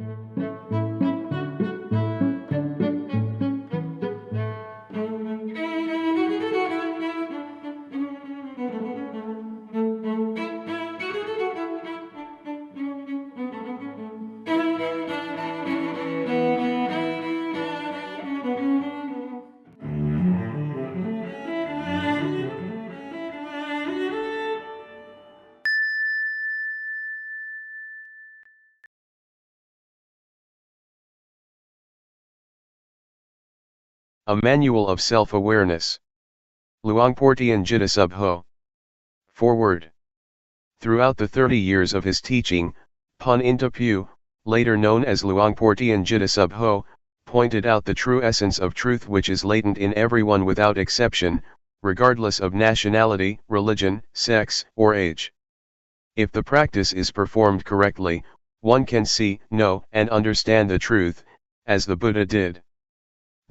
A Manual of Self-Awareness. Luangpor Teean Jidasubho. Foreword. Throughout the 30 years of his teaching, Pun Intapu, later known as Luangpor Teean Jidasubho, pointed out the true essence of truth which is latent in everyone without exception, regardless of nationality, religion, sex, or age. If the practice is performed correctly, one can see, know, and understand the truth, as the Buddha did.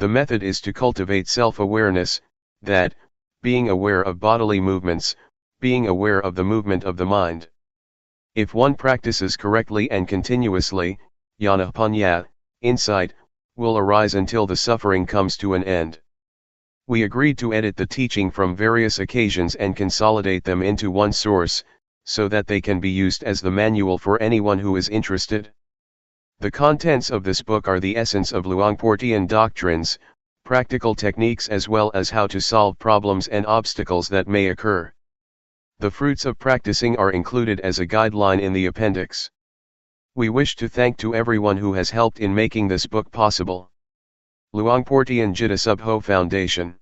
The method is to cultivate self-awareness, that, being aware of bodily movements, being aware of the movement of the mind. If one practices correctly and continuously, jnana panya, insight, will arise until the suffering comes to an end. We agreed to edit the teaching from various occasions and consolidate them into one source, so that they can be used as the manual for anyone who is interested. The contents of this book are the essence of Luangpor Teean doctrines, practical techniques as well as how to solve problems and obstacles that may occur. The fruits of practicing are included as a guideline in the appendix. We wish to thank to everyone who has helped in making this book possible. Luangpor Teean Jidasubho Foundation.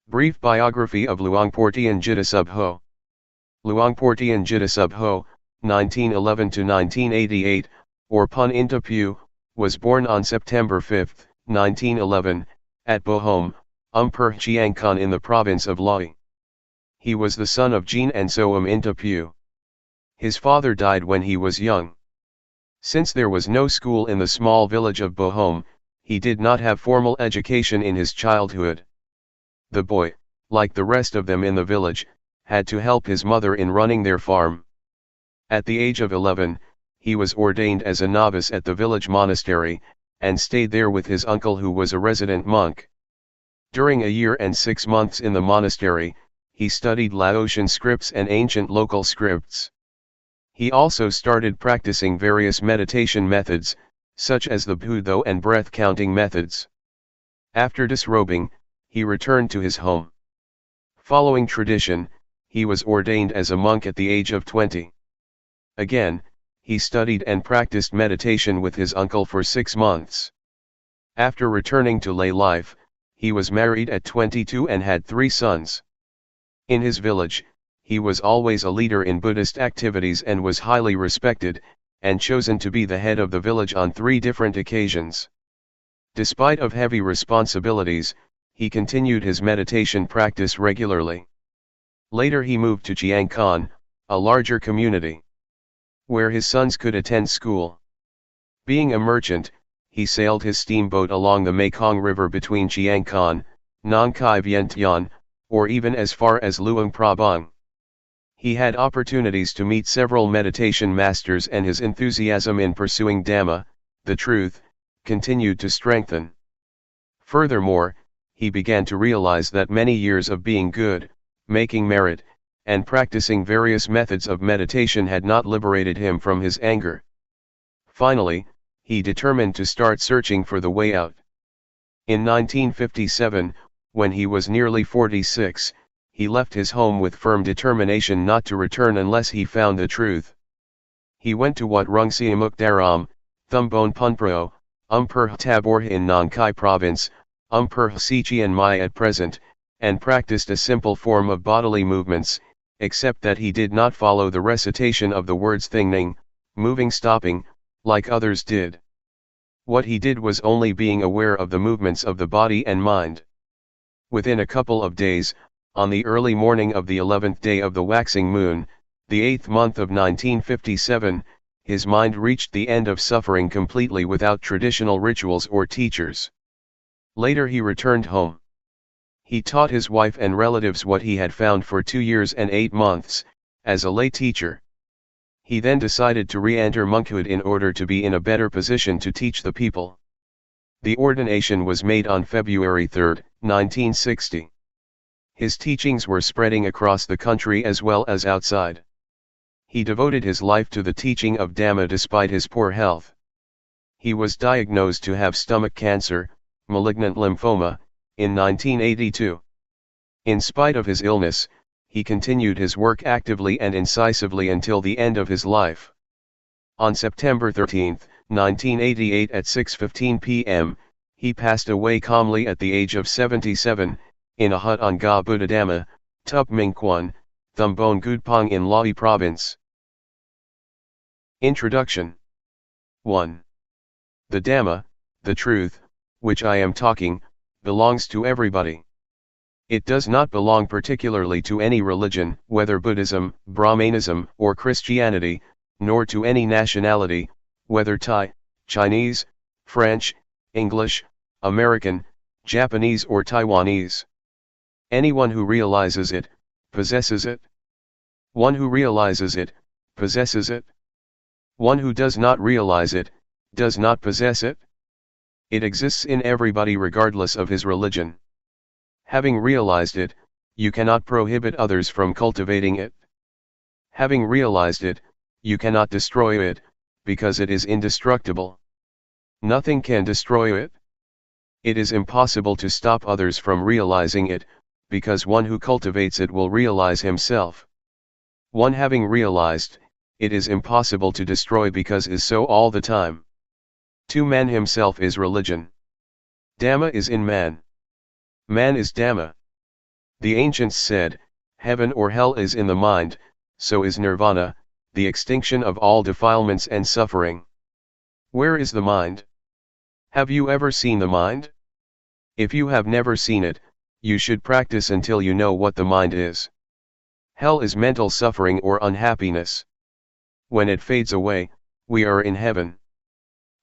Brief biography of Luangpor Teean Jidasubho. Luangpor Teean Jidasubho, 1911 to 1988, or Pun Intapu, was born on September 5, 1911, at Bohom, Umpur Chiangkan in the province of Lae. He was the son of Jean and Soam Intapu. His father died when he was young. Since there was no school in the small village of Bohom, he did not have formal education in his childhood. The boy, like the rest of them in the village, had to help his mother in running their farm. At the age of 11, he was ordained as a novice at the village monastery, and stayed there with his uncle who was a resident monk. During a year and 6 months in the monastery, he studied Laotian scripts and ancient local scripts. He also started practicing various meditation methods, such as the Budo and breath counting methods. After disrobing, he returned to his home. Following tradition, he was ordained as a monk at the age of 20. Again, he studied and practiced meditation with his uncle for 6 months. After returning to lay life, he was married at 22 and had 3 sons. In his village, he was always a leader in Buddhist activities and was highly respected, and chosen to be the head of the village on 3 different occasions. Despite of heavy responsibilities, he continued his meditation practice regularly. Later he moved to Chiangkan, a larger community, where his sons could attend school. Being a merchant, he sailed his steamboat along the Mekong River between Chiangkan, Nong Khai Vientiane, or even as far as Luang Prabang. He had opportunities to meet several meditation masters, and his enthusiasm in pursuing Dhamma, the truth, continued to strengthen. Furthermore, he began to realize that many years of being good, making merit, and practicing various methods of meditation had not liberated him from his anger. Finally, he determined to start searching for the way out. In 1957, when he was nearly 46, he left his home with firm determination not to return unless he found the truth. He went to Wat Rung Siamuk Daram, Thumbone Punpro, Umpur Tabor in Nong Khai province, Umpur Si Chiang Mai at present, and practiced a simple form of bodily movements, except that he did not follow the recitation of the words thingning, moving stopping, like others did. What he did was only being aware of the movements of the body and mind. Within a couple of days, on the early morning of the 11th day of the waxing moon, the 8th month of 1957, his mind reached the end of suffering completely without traditional rituals or teachers. Later he returned home. He taught his wife and relatives what he had found for 2 years and 8 months, as a lay teacher. He then decided to re-enter monkhood in order to be in a better position to teach the people. The ordination was made on February 3, 1960. His teachings were spreading across the country as well as outside. He devoted his life to the teaching of Dhamma despite his poor health. He was diagnosed to have stomach cancer, malignant lymphoma, in 1982. In spite of his illness, he continued his work actively and incisively until the end of his life. On September 13, 1988 at 6:15 p.m., he passed away calmly at the age of 77, in a hut on Ga Buddhadhamma, Tup Ming Kwan, Thumbone Gudpong in Lae Province. Introduction. 1. The Dhamma, the truth, which I am talking, belongs to everybody. It does not belong particularly to any religion, whether Buddhism, Brahmanism, or Christianity, nor to any nationality, whether Thai, Chinese, French, English, American, Japanese or Taiwanese. Anyone who realizes it, possesses it. One who realizes it, possesses it. One who does not realize it, does not possess it. It exists in everybody regardless of his religion. Having realized it, you cannot prohibit others from cultivating it. Having realized it, you cannot destroy it, because it is indestructible. Nothing can destroy it. It is impossible to stop others from realizing it, because one who cultivates it will realize himself. One having realized, it is impossible to destroy because is so all the time. To man himself is religion. Dhamma is in man. Man is Dhamma. The ancients said, heaven or hell is in the mind, so is nirvana, the extinction of all defilements and suffering. Where is the mind? Have you ever seen the mind? If you have never seen it, you should practice until you know what the mind is. Hell is mental suffering or unhappiness. When it fades away, we are in heaven.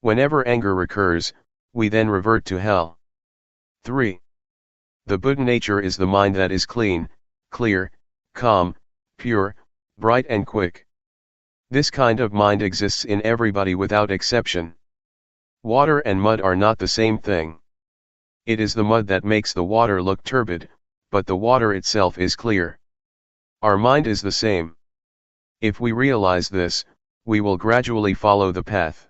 Whenever anger recurs, we then revert to hell. 3. The Buddha nature is the mind that is clean, clear, calm, pure, bright and quick. This kind of mind exists in everybody without exception. Water and mud are not the same thing. It is the mud that makes the water look turbid, but the water itself is clear. Our mind is the same. If we realize this, we will gradually follow the path.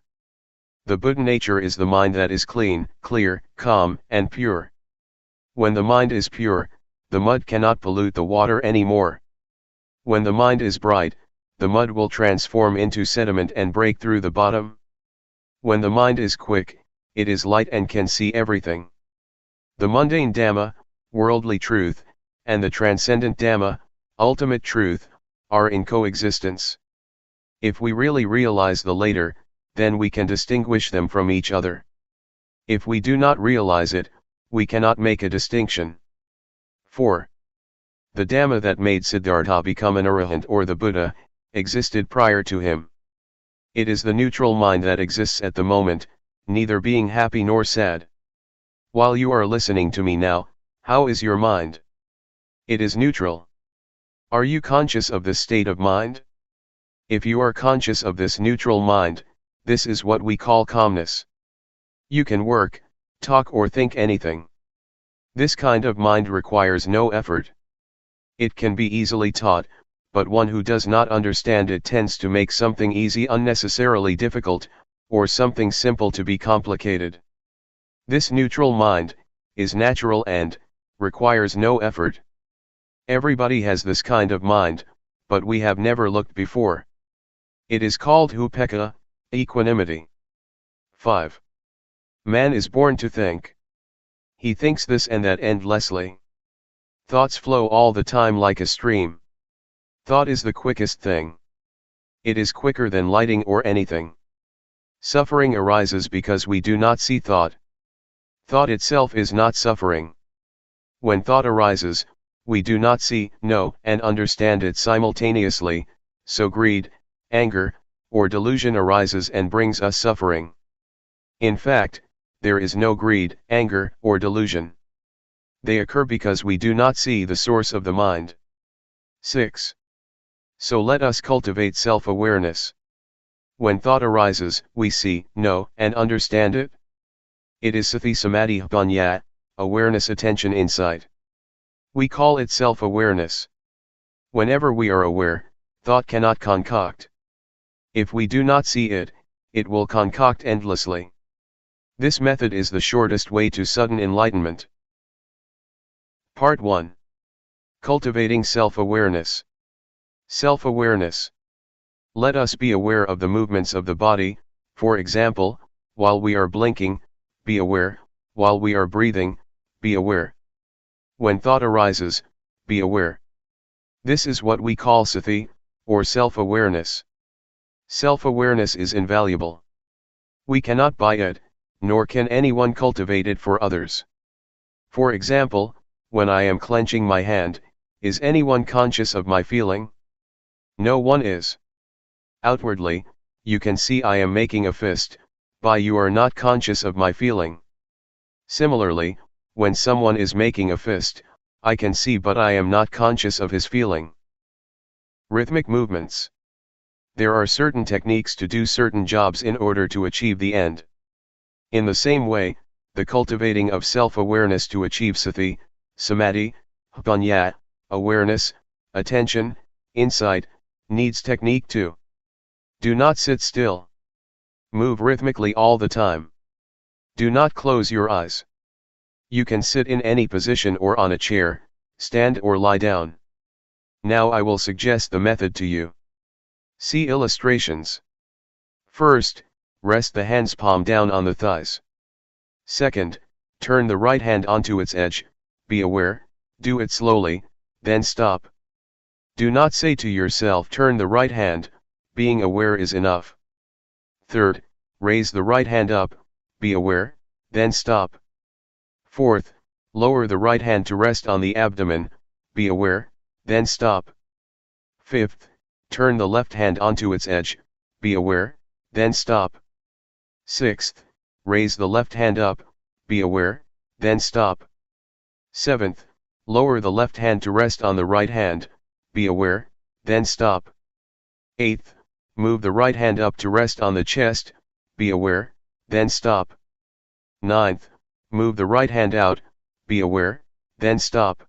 The Buddha nature is the mind that is clean, clear, calm, and pure. When the mind is pure, the mud cannot pollute the water anymore. When the mind is bright, the mud will transform into sediment and break through the bottom. When the mind is quick, it is light and can see everything. The mundane Dhamma, worldly truth, and the transcendent Dhamma, ultimate truth, are in coexistence. If we really realize the latter, then we can distinguish them from each other. If we do not realize it, we cannot make a distinction. 4. The Dhamma that made Siddhartha become an arahant or the Buddha, existed prior to him. It is the neutral mind that exists at the moment, neither being happy nor sad. While you are listening to me now, how is your mind? It is neutral. Are you conscious of this state of mind? If you are conscious of this neutral mind, this is what we call calmness. You can work, talk or think anything. This kind of mind requires no effort. It can be easily taught, but one who does not understand it tends to make something easy unnecessarily difficult, or something simple to be complicated. This neutral mind is natural and requires no effort. Everybody has this kind of mind, but we have never looked before. It is called upekkha, equanimity. 5. Man is born to think. He thinks this and that endlessly. Thoughts flow all the time like a stream. Thought is the quickest thing. It is quicker than lighting or anything. Suffering arises because we do not see thought. Thought itself is not suffering. When thought arises, we do not see, know, and understand it simultaneously, so greed, anger, or delusion arises and brings us suffering. In fact, there is no greed, anger, or delusion. They occur because we do not see the source of the mind. 6. So let us cultivate self-awareness. When thought arises, we see, know, and understand it. It is sati samadhi panya, awareness, attention, insight. We call it self-awareness. Whenever we are aware, thought cannot concoct. If we do not see it, it will concoct endlessly. This method is the shortest way to sudden enlightenment. Part 1. Cultivating self-awareness. Self-awareness. Let us be aware of the movements of the body, for example, while we are blinking, be aware, while we are breathing, be aware. When thought arises, be aware. This is what we call sati, or self-awareness. Self-awareness is invaluable. We cannot buy it, nor can anyone cultivate it for others. For example, when I am clenching my hand, is anyone conscious of my feeling? No one is. Outwardly, you can see I am making a fist, but you are not conscious of my feeling. Similarly, when someone is making a fist, I can see but I am not conscious of his feeling. Rhythmic movements. There are certain techniques to do certain jobs in order to achieve the end. In the same way, the cultivating of self-awareness to achieve sati, samadhi, panya, awareness, attention, insight, needs technique too. Do not sit still. Move rhythmically all the time. Do not close your eyes. You can sit in any position or on a chair, stand or lie down. Now I will suggest the method to you. See illustrations. First, rest the hand's palm down on the thighs. Second, turn the right hand onto its edge, be aware, do it slowly, then stop. Do not say to yourself turn the right hand, being aware is enough. Third, raise the right hand up, be aware, then stop. Fourth, lower the right hand to rest on the abdomen, be aware, then stop. Fifth, turn the left hand onto its edge, be aware, then stop. Sixth, raise the left hand up, be aware, then stop. Seventh, lower the left hand to rest on the right hand, be aware, then stop. Eighth, move the right hand up to rest on the chest, be aware, then stop. Ninth, move the right hand out, be aware, then stop.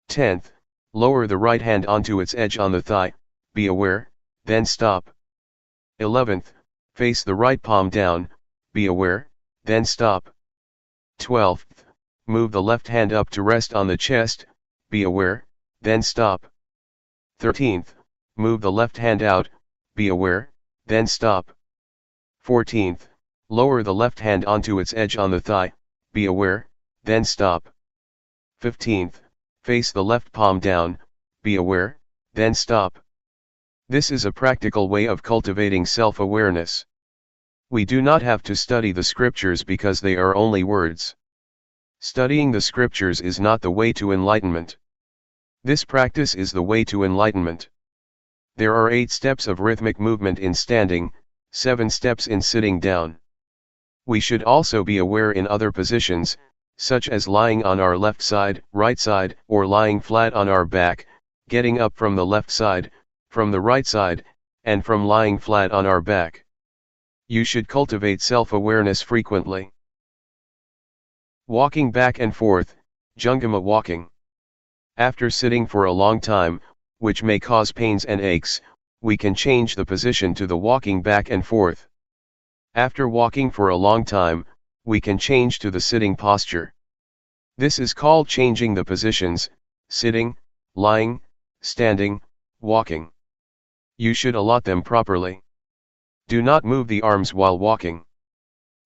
10th, lower the right hand onto its edge on the thigh, be aware, then stop. 11th, face the right palm down, be aware, then stop. 12th, move the left hand up to rest on the chest, be aware, then stop. 13th, move the left hand out, be aware, then stop. 14th, lower the left hand onto its edge on the thigh, be aware, then stop. 15th, face the left palm down, be aware, then stop. This is a practical way of cultivating self-awareness. We do not have to study the scriptures because they are only words. Studying the scriptures is not the way to enlightenment. This practice is the way to enlightenment. There are 8 steps of rhythmic movement in standing, 7 steps in sitting down. We should also be aware in other positions, such as lying on our left side, right side, or lying flat on our back, getting up from the left side, from the right side, and from lying flat on our back. You should cultivate self-awareness frequently. Walking back and forth, Jungama walking. After sitting for a long time, which may cause pains and aches, we can change the position to the walking back and forth. After walking for a long time, we can change to the sitting posture. This is called changing the positions, sitting, lying, standing, walking. You should allot them properly. Do not move the arms while walking.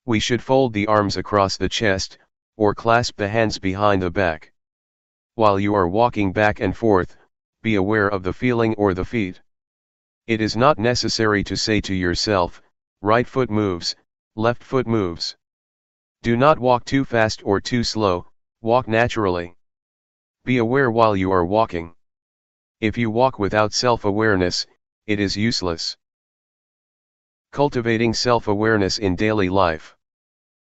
We should fold the arms across the chest, or clasp the hands behind the back. While you are walking back and forth, be aware of the feeling or the feet. It is not necessary to say to yourself, right foot moves, left foot moves. Do not walk too fast or too slow, walk naturally. Be aware while you are walking. If you walk without self-awareness, it is useless. Cultivating self-awareness in daily life.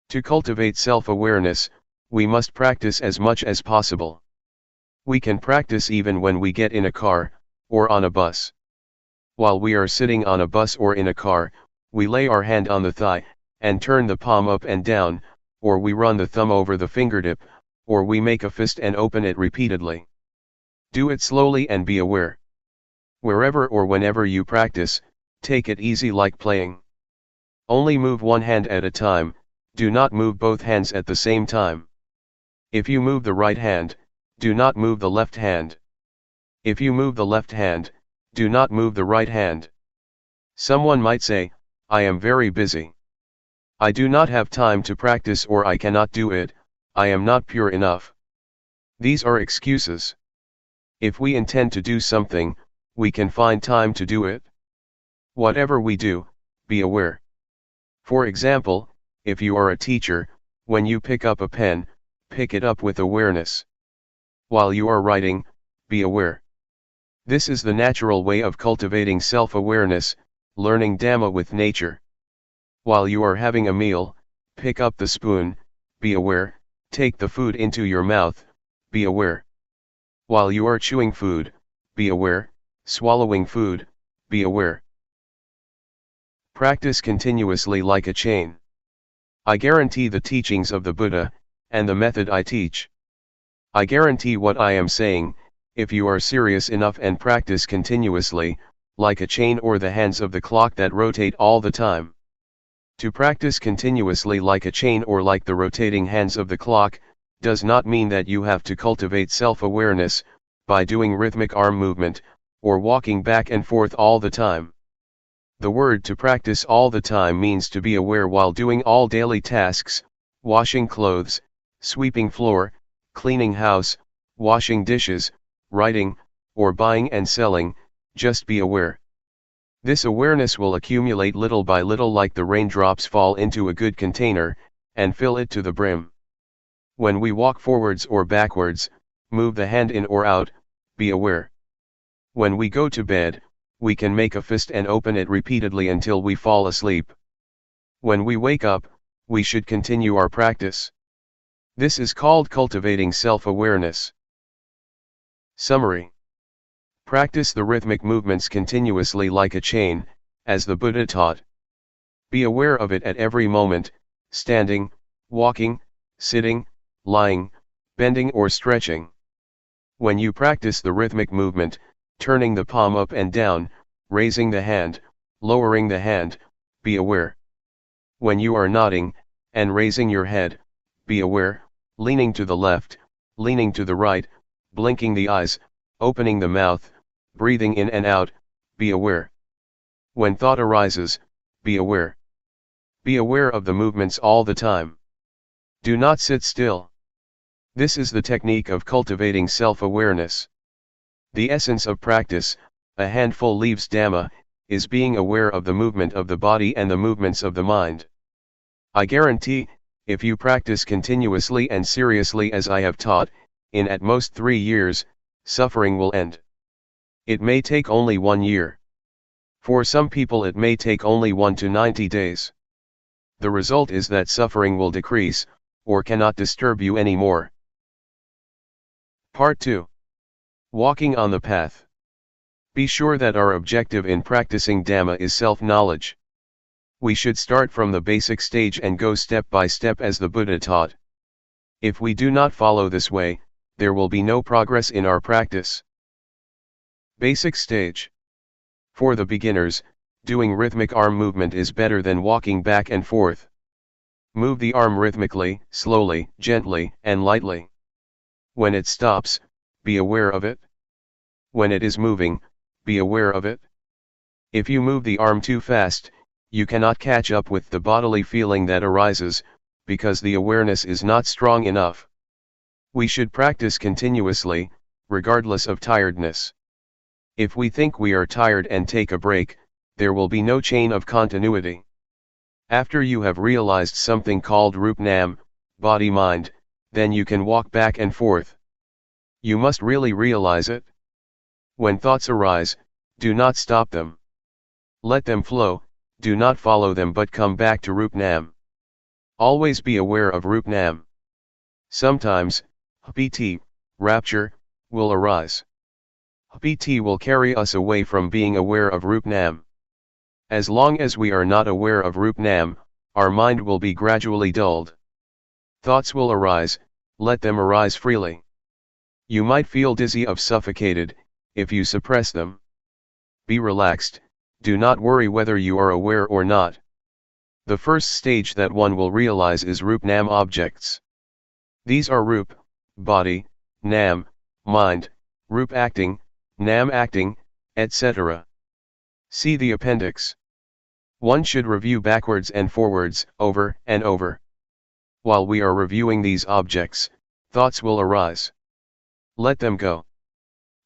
To cultivate self-awareness, we must practice as much as possible. We can practice even when we get in a car, or on a bus. While we are sitting on a bus or in a car, we lay our hand on the thigh, and turn the palm up and down, or we run the thumb over the fingertip, or we make a fist and open it repeatedly. Do it slowly and be aware. Wherever or whenever you practice, take it easy like playing. Only move one hand at a time, do not move both hands at the same time. If you move the right hand, do not move the left hand. If you move the left hand, do not move the right hand. Someone might say, I am very busy. I do not have time to practice, or I cannot do it, I am not pure enough. These are excuses. If we intend to do something, we can find time to do it. Whatever we do, be aware. For example, if you are a teacher, when you pick up a pen, pick it up with awareness. While you are writing, be aware. This is the natural way of cultivating self-awareness, learning Dhamma with nature. While you are having a meal, pick up the spoon, be aware, take the food into your mouth, be aware. While you are chewing food, be aware, swallowing food, be aware. Practice continuously like a chain. I guarantee the teachings of the Buddha, and the method I teach. I guarantee what I am saying, if you are serious enough and practice continuously, like a chain or the hands of the clock that rotate all the time. To practice continuously like a chain or like the rotating hands of the clock, does not mean that you have to cultivate self-awareness, by doing rhythmic arm movement, or walking back and forth all the time. The word to practice all the time means to be aware while doing all daily tasks, washing clothes, sweeping floor, cleaning house, washing dishes, writing, or buying and selling, just be aware. This awareness will accumulate little by little like the raindrops fall into a good container, and fill it to the brim. When we walk forwards or backwards, move the hand in or out, be aware. When we go to bed, we can make a fist and open it repeatedly until we fall asleep. When we wake up, we should continue our practice. This is called cultivating self-awareness. Summary. Practice the rhythmic movements continuously like a chain, as the Buddha taught. Be aware of it at every moment, standing, walking, sitting, lying, bending or stretching. When you practice the rhythmic movement, turning the palm up and down, raising the hand, lowering the hand, be aware. When you are nodding, and raising your head, be aware, leaning to the left, leaning to the right, blinking the eyes, opening the mouth, breathing in and out, be aware. When thought arises, be aware. Be aware of the movements all the time. Do not sit still. This is the technique of cultivating self-awareness. The essence of practice, a handful leaves Dhamma, is being aware of the movement of the body and the movements of the mind. I guarantee, if you practice continuously and seriously as I have taught, in at most 3 years, suffering will end. It may take only 1 year. For some people it may take only 1 to 90 days. The result is that suffering will decrease, or cannot disturb you anymore. Part 2. Walking on the path. Be sure that our objective in practicing Dhamma is self-knowledge. We should start from the basic stage and go step by step as the Buddha taught. If we do not follow this way, there will be no progress in our practice. Basic stage. For the beginners, doing rhythmic arm movement is better than walking back and forth. Move the arm rhythmically, slowly, gently, and lightly. When it stops, be aware of it. When it is moving, be aware of it. If you move the arm too fast, you cannot catch up with the bodily feeling that arises, because the awareness is not strong enough. We should practice continuously, regardless of tiredness. If we think we are tired and take a break, there will be no chain of continuity. After you have realized something called Rup-Nam, body-mind, then you can walk back and forth. You must really realize it. When thoughts arise, do not stop them. Let them flow, do not follow them but come back to Rup-Nam. Always be aware of Rup-Nam. Sometimes, piti, rapture, will arise. PT will carry us away from being aware of Rup Nam. As long as we are not aware of Rup Nam, our mind will be gradually dulled. Thoughts will arise, let them arise freely. You might feel dizzy or suffocated, if you suppress them. Be relaxed, do not worry whether you are aware or not. The first stage that one will realize is Rup Nam objects. These are Rup, body, Nam, mind, Rup acting, Nam acting, etc. See the appendix. One should review backwards and forwards, over and over. While we are reviewing these objects, thoughts will arise. Let them go.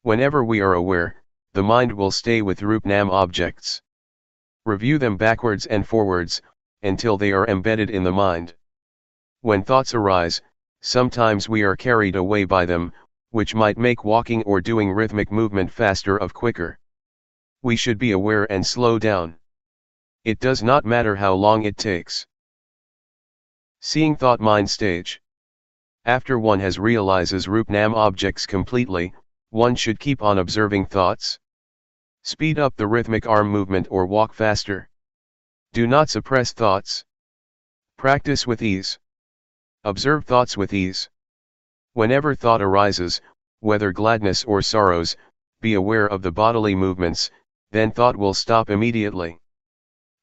Whenever we are aware, the mind will stay with Rup Nam objects. Review them backwards and forwards, until they are embedded in the mind. When thoughts arise, sometimes we are carried away by them, which might make walking or doing rhythmic movement faster or quicker. We should be aware and slow down. It does not matter how long it takes. Seeing thought mind stage. After one has realizes Rup Nam objects completely, one should keep on observing thoughts. Speed up the rhythmic arm movement or walk faster. Do not suppress thoughts. Practice with ease. Observe thoughts with ease. Whenever thought arises, whether gladness or sorrows, be aware of the bodily movements, then thought will stop immediately.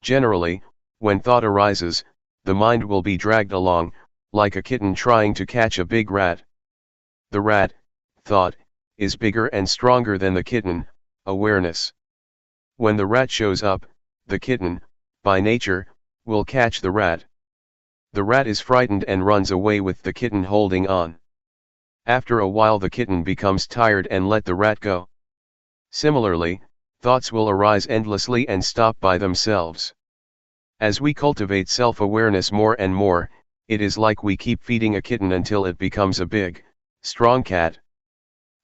Generally, when thought arises, the mind will be dragged along, like a kitten trying to catch a big rat. The rat, thought, is bigger and stronger than the kitten, awareness. When the rat shows up, the kitten, by nature, will catch the rat. The rat is frightened and runs away with the kitten holding on. After a while the kitten becomes tired and let the rat go. Similarly, thoughts will arise endlessly and stop by themselves. As we cultivate self-awareness more and more, it is like we keep feeding a kitten until it becomes a big, strong cat.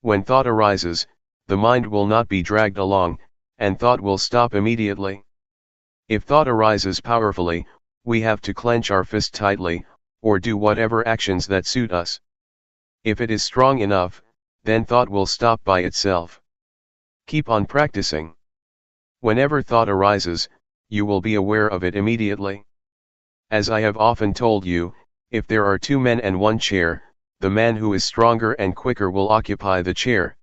When thought arises, the mind will not be dragged along, and thought will stop immediately. If thought arises powerfully, we have to clench our fist tightly, or do whatever actions that suit us. If it is strong enough, then thought will stop by itself. Keep on practicing. Whenever thought arises, you will be aware of it immediately. As I have often told you, if there are two men and one chair, the man who is stronger and quicker will occupy the chair.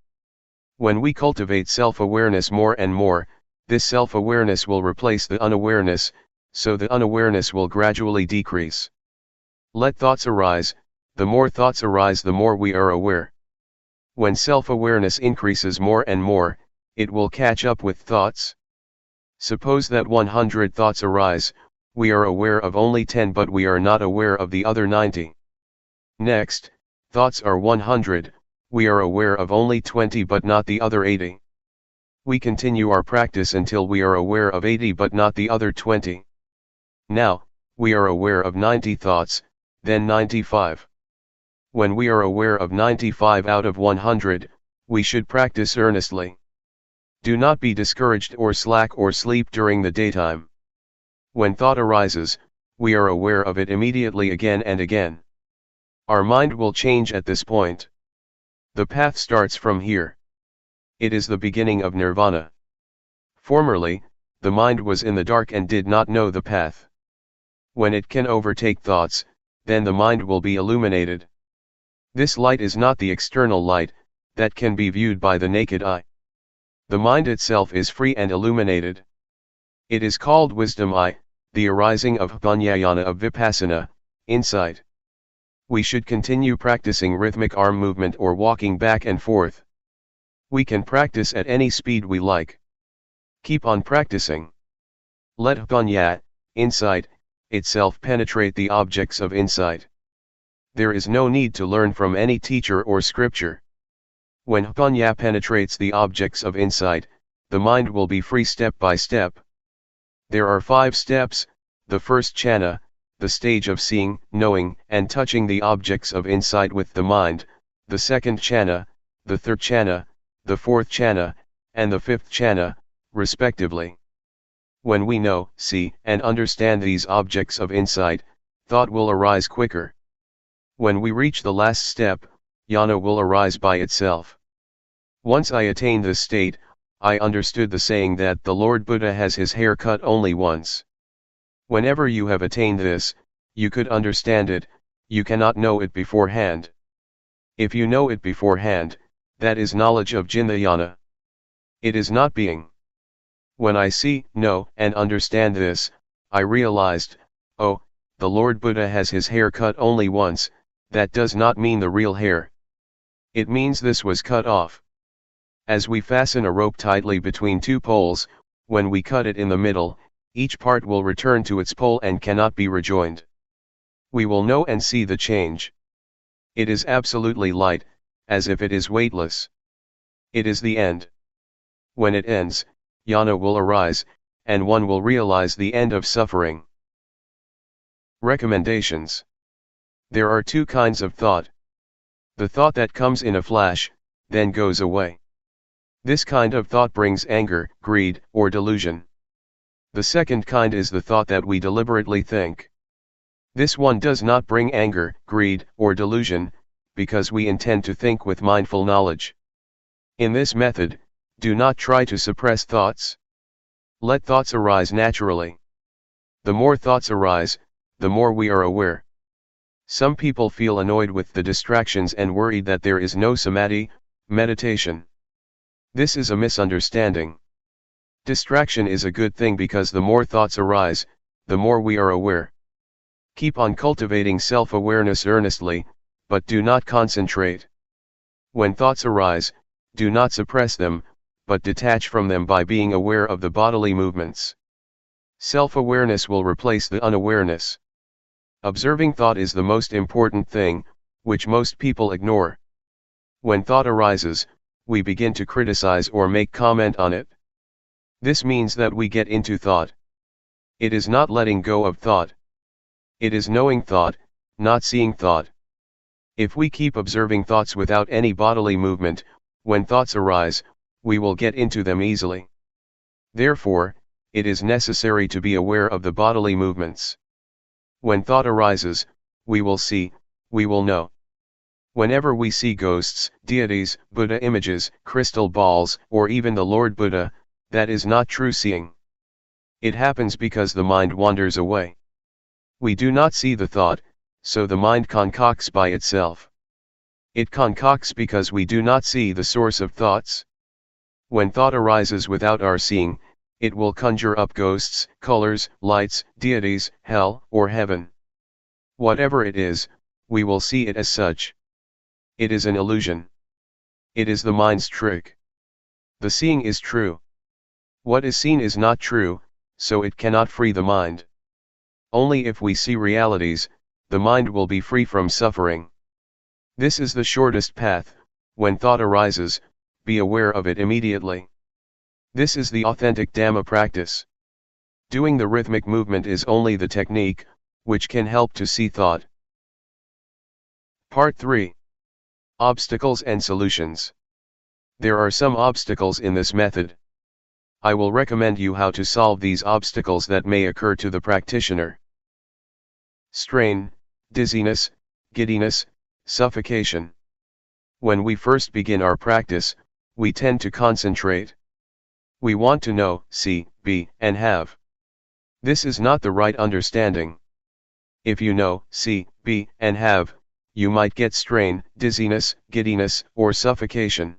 When we cultivate self-awareness more and more, this self-awareness will replace the unawareness, so the unawareness will gradually decrease. Let thoughts arise, the more thoughts arise the more we are aware. When self-awareness increases more and more, it will catch up with thoughts. Suppose that 100 thoughts arise, we are aware of only 10 but we are not aware of the other 90. Next, thoughts are 100, we are aware of only 20 but not the other 80. We continue our practice until we are aware of 80 but not the other 20. Now, we are aware of 90 thoughts, then 95. When we are aware of 95 out of 100, we should practice earnestly. Do not be discouraged or slack or sleep during the daytime. When thought arises, we are aware of it immediately again and again. Our mind will change at this point. The path starts from here. It is the beginning of nirvana. Formerly, the mind was in the dark and did not know the path. When it can overtake thoughts, then the mind will be illuminated. This light is not the external light, that can be viewed by the naked eye. The mind itself is free and illuminated. It is called wisdom eye, the arising of Jnana of Vipassana, insight. We should continue practicing rhythmic arm movement or walking back and forth. We can practice at any speed we like. Keep on practicing. Let Jnana, insight, itself penetrate the objects of insight. There is no need to learn from any teacher or scripture. When Jnana penetrates the objects of insight, the mind will be free step by step. There are 5 steps: the first jhana, the stage of seeing, knowing, and touching the objects of insight with the mind; the second jhana, the third jhana, the fourth jhana, and the fifth jhana, respectively. When we know, see, and understand these objects of insight, thought will arise quicker. When we reach the last step, jnana will arise by itself. Once I attained this state, I understood the saying that the Lord Buddha has his hair cut only once. Whenever you have attained this, you could understand it, you cannot know it beforehand. If you know it beforehand, that is knowledge of Jnana. It is not being. When I see, know, and understand this, I realized, oh, the Lord Buddha has his hair cut only once. That does not mean the real hair. It means this was cut off. As we fasten a rope tightly between two poles, when we cut it in the middle, each part will return to its pole and cannot be rejoined. We will know and see the change. It is absolutely light, as if it is weightless. It is the end. When it ends, jnana will arise, and one will realize the end of suffering. Recommendations. There are two kinds of thought. The thought that comes in a flash, then goes away. This kind of thought brings anger, greed, or delusion. The second kind is the thought that we deliberately think. This one does not bring anger, greed, or delusion, because we intend to think with mindful knowledge. In this method, do not try to suppress thoughts. Let thoughts arise naturally. The more thoughts arise, the more we are aware. Some people feel annoyed with the distractions and worried that there is no samadhi, meditation. This is a misunderstanding. Distraction is a good thing because the more thoughts arise, the more we are aware. Keep on cultivating self-awareness earnestly, but do not concentrate. When thoughts arise, do not suppress them, but detach from them by being aware of the bodily movements. Self-awareness will replace the unawareness. Observing thought is the most important thing, which most people ignore. When thought arises, we begin to criticize or make comment on it. This means that we get into thought. It is not letting go of thought. It is knowing thought, not seeing thought. If we keep observing thoughts without any bodily movement, when thoughts arise, we will get into them easily. Therefore, it is necessary to be aware of the bodily movements. When thought arises, we will see, we will know. Whenever we see ghosts, deities, Buddha images, crystal balls, or even the Lord Buddha, that is not true seeing. It happens because the mind wanders away. We do not see the thought, so the mind concocts by itself. It concocts because we do not see the source of thoughts. When thought arises without our seeing, it will conjure up ghosts, colors, lights, deities, hell, or heaven. Whatever it is, we will see it as such. It is an illusion. It is the mind's trick. The seeing is true. What is seen is not true, so it cannot free the mind. Only if we see realities, the mind will be free from suffering. This is the shortest path. When thought arises, be aware of it immediately. This is the authentic Dhamma practice. Doing the rhythmic movement is only the technique, which can help to see thought. Part 3. Obstacles and solutions. There are some obstacles in this method. I will recommend you how to solve these obstacles that may occur to the practitioner. Strain, dizziness, giddiness, suffocation. When we first begin our practice, we tend to concentrate. We want to know, see, be, and have. This is not the right understanding. If you know, see, be, and have, you might get strain, dizziness, giddiness, or suffocation.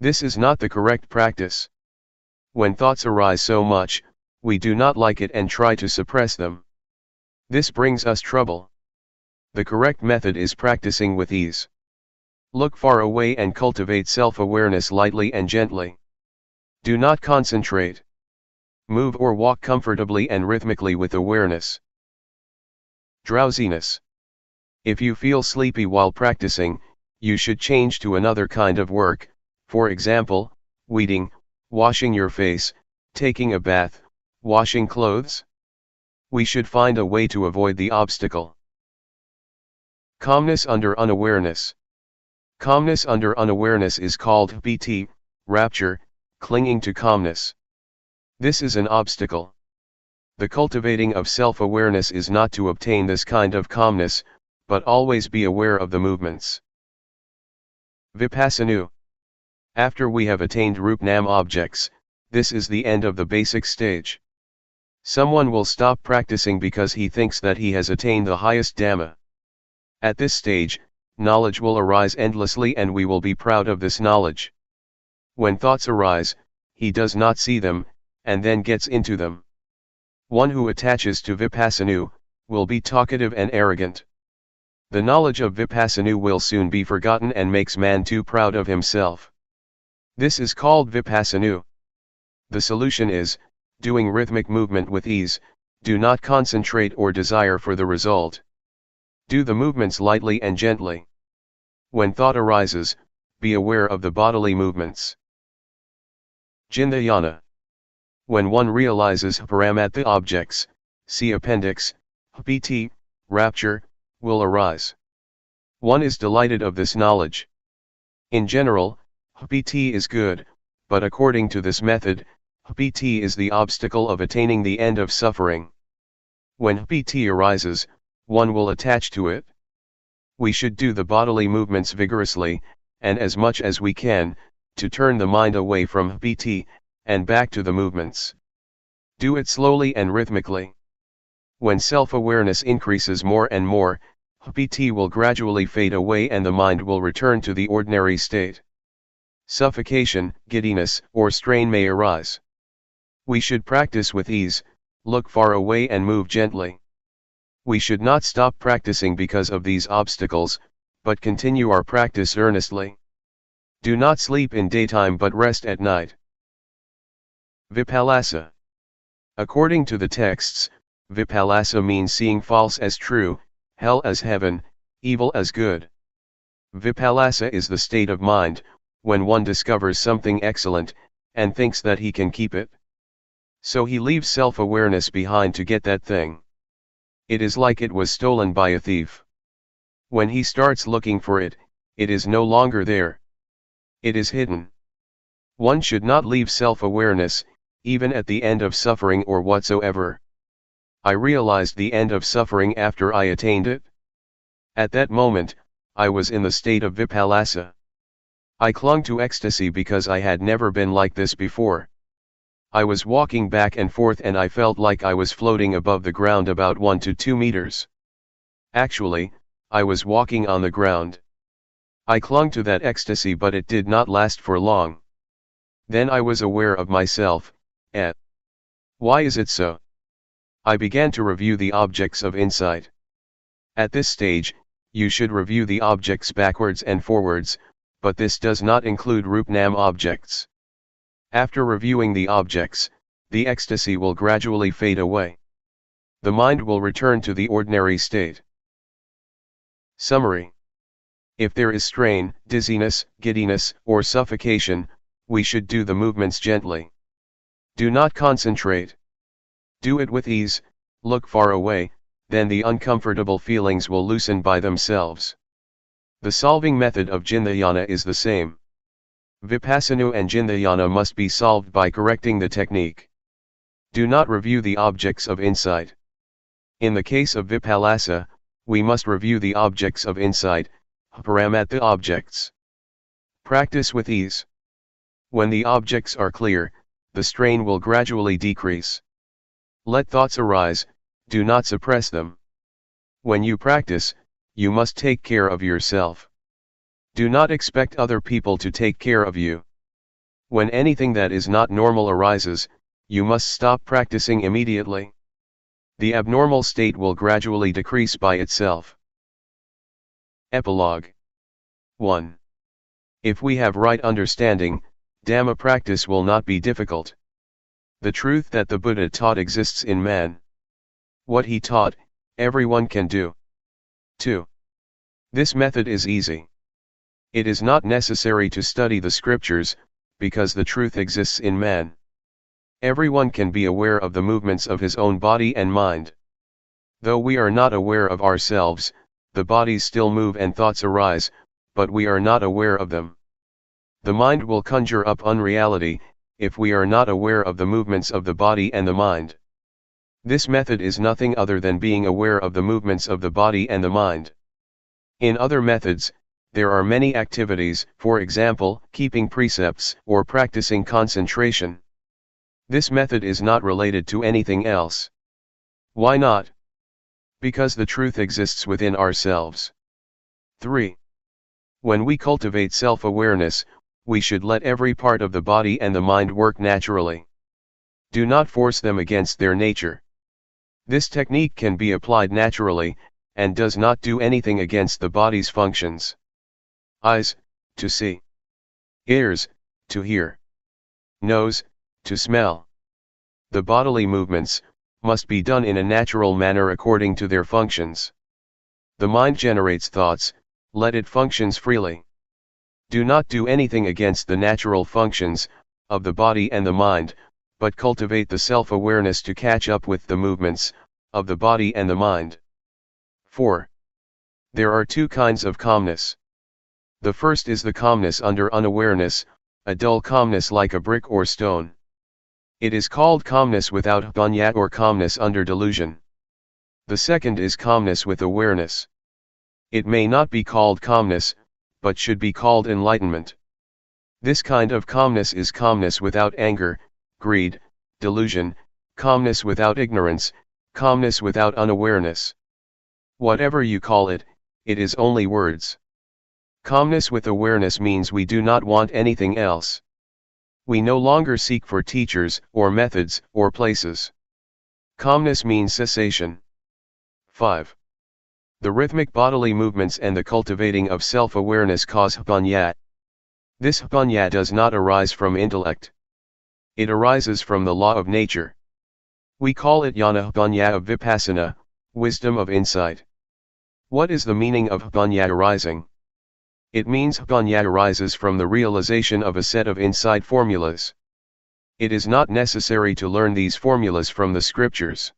This is not the correct practice. When thoughts arise so much, we do not like it and try to suppress them. This brings us trouble. The correct method is practicing with ease. Look far away and cultivate self-awareness lightly and gently. Do not concentrate. Move or walk comfortably and rhythmically with awareness. Drowsiness. If you feel sleepy while practicing, you should change to another kind of work, for example, weeding, washing your face, taking a bath, washing clothes. We should find a way to avoid the obstacle. Calmness under unawareness. Calmness under unawareness is called BT, rapture, clinging to calmness. This is an obstacle. The cultivating of self-awareness is not to obtain this kind of calmness, but always be aware of the movements. Vipassana. After we have attained Rupnam objects, this is the end of the basic stage. Someone will stop practicing because he thinks that he has attained the highest Dhamma. At this stage, knowledge will arise endlessly and we will be proud of this knowledge. When thoughts arise, he does not see them, and then gets into them. One who attaches to Vipassana will be talkative and arrogant. The knowledge of Vipassana will soon be forgotten and makes man too proud of himself. This is called Vipassana. The solution is, doing rhythmic movement with ease, do not concentrate or desire for the result. Do the movements lightly and gently. When thought arises, be aware of the bodily movements. Jnana. When one realizes Paramatha objects, see appendix, Piti, rapture, will arise. One is delighted of this knowledge. In general, Piti is good, but according to this method, Piti is the obstacle of attaining the end of suffering. When Piti arises, one will attach to it. We should do the bodily movements vigorously, and as much as we can, to turn the mind away from Piti, and back to the movements. Do it slowly and rhythmically. When self-awareness increases more and more, Piti will gradually fade away and the mind will return to the ordinary state. Suffocation, giddiness, or strain may arise. We should practice with ease, look far away and move gently. We should not stop practicing because of these obstacles, but continue our practice earnestly. Do not sleep in daytime but rest at night. Vipassana. According to the texts, Vipassana means seeing false as true, hell as heaven, evil as good. Vipassana is the state of mind, when one discovers something excellent, and thinks that he can keep it. So he leaves self-awareness behind to get that thing. It is like it was stolen by a thief. When he starts looking for it, it is no longer there. It is hidden. One should not leave self-awareness, even at the end of suffering or whatsoever. I realized the end of suffering after I attained it. At that moment, I was in the state of Vipassana. I clung to ecstasy because I had never been like this before. I was walking back and forth and I felt like I was floating above the ground about 1 to 2 meters. Actually, I was walking on the ground. I clung to that ecstasy but it did not last for long. Then I was aware of myself, why is it so? I began to review the objects of insight. At this stage, you should review the objects backwards and forwards, but this does not include Rupnam objects. After reviewing the objects, the ecstasy will gradually fade away. The mind will return to the ordinary state. Summary. If there is strain, dizziness, giddiness, or suffocation, we should do the movements gently. Do not concentrate. Do it with ease, look far away, then the uncomfortable feelings will loosen by themselves. The solving method of Jnana is the same. Vipassana and Jnana must be solved by correcting the technique. Do not review the objects of insight. In the case of Vipassana, we must review the objects of insight, Paramatha objects. Practice with ease. When the objects are clear, the strain will gradually decrease. Let thoughts arise, do not suppress them. When you practice, you must take care of yourself. Do not expect other people to take care of you. When anything that is not normal arises, you must stop practicing immediately. The abnormal state will gradually decrease by itself. Epilogue. 1. If we have right understanding, Dhamma practice will not be difficult. The truth that the Buddha taught exists in man. What he taught, everyone can do. 2. This method is easy. It is not necessary to study the scriptures, because the truth exists in man. Everyone can be aware of the movements of his own body and mind. Though we are not aware of ourselves, the bodies still move and thoughts arise, but we are not aware of them. The mind will conjure up unreality, if we are not aware of the movements of the body and the mind. This method is nothing other than being aware of the movements of the body and the mind. In other methods, there are many activities, for example, keeping precepts or practicing concentration. This method is not related to anything else. Why not? Because the truth exists within ourselves. 3. When we cultivate self-awareness, we should let every part of the body and the mind work naturally. Do not force them against their nature. This technique can be applied naturally, and does not do anything against the body's functions. Eyes, to see. Ears, to hear. Nose, to smell. The bodily movements must be done in a natural manner according to their functions. The mind generates thoughts, let it functions freely. Do not do anything against the natural functions of the body and the mind, but cultivate the self-awareness to catch up with the movements of the body and the mind. 4. There are two kinds of calmness. The first is the calmness under unawareness, a dull calmness like a brick or stone. It is called calmness without banya or calmness under delusion. The second is calmness with awareness. It may not be called calmness, but should be called enlightenment. This kind of calmness is calmness without anger, greed, delusion, calmness without ignorance, calmness without unawareness. Whatever you call it, it is only words. Calmness with awareness means we do not want anything else. We no longer seek for teachers, or methods, or places. Calmness means cessation. 5. The rhythmic bodily movements and the cultivating of self-awareness cause banya. This banya does not arise from intellect. It arises from the law of nature. We call it jnana banya of Vipassana, wisdom of insight. What is the meaning of banya arising? It means banya arises from the realization of a set of insight formulas. It is not necessary to learn these formulas from the scriptures.